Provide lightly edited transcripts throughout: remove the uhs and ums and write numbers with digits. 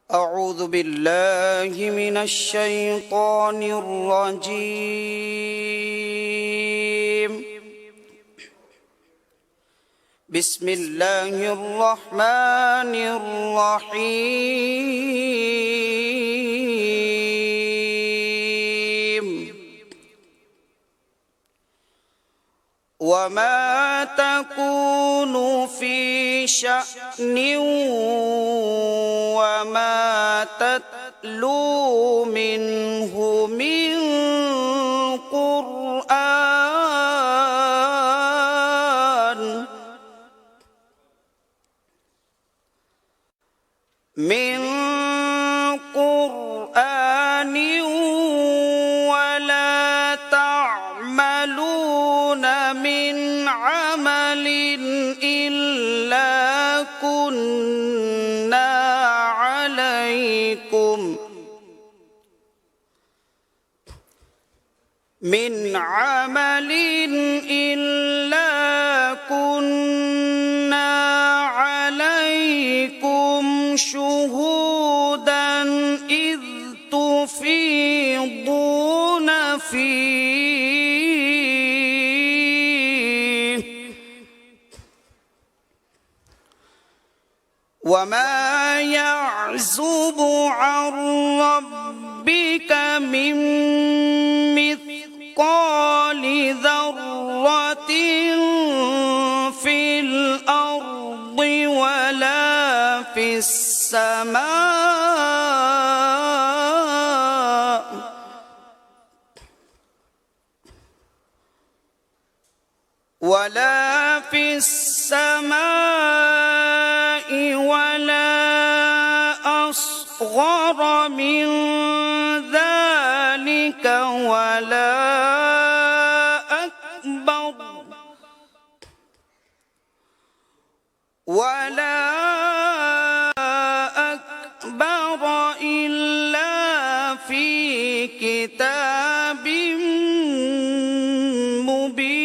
أعوذ بالله من الشيطان الرجيم. بسم الله الرحمن الرحيم. وما تكون في شأن وما تتلو منه من قرآن ولا تعملون من عمل إلا كنا عليكم شهودا إذ تفيضون فيه وما يعزب عن ربك من مثقال ذرة في الأرض ولا في السماء ولا أصغر من ذلك ولا أكبر إلا في كتاب مبين.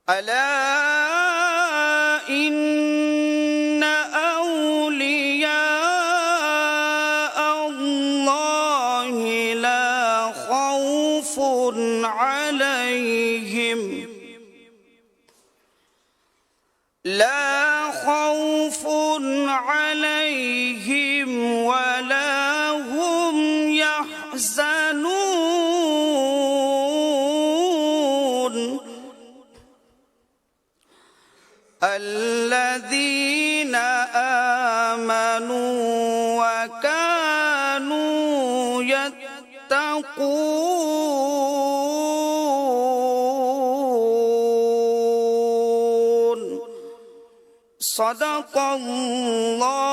ألا إن أولياء الله لا خوف عليهم ولا هم يحزنون. الذين آمنوا وكانوا يتقون. صدق الله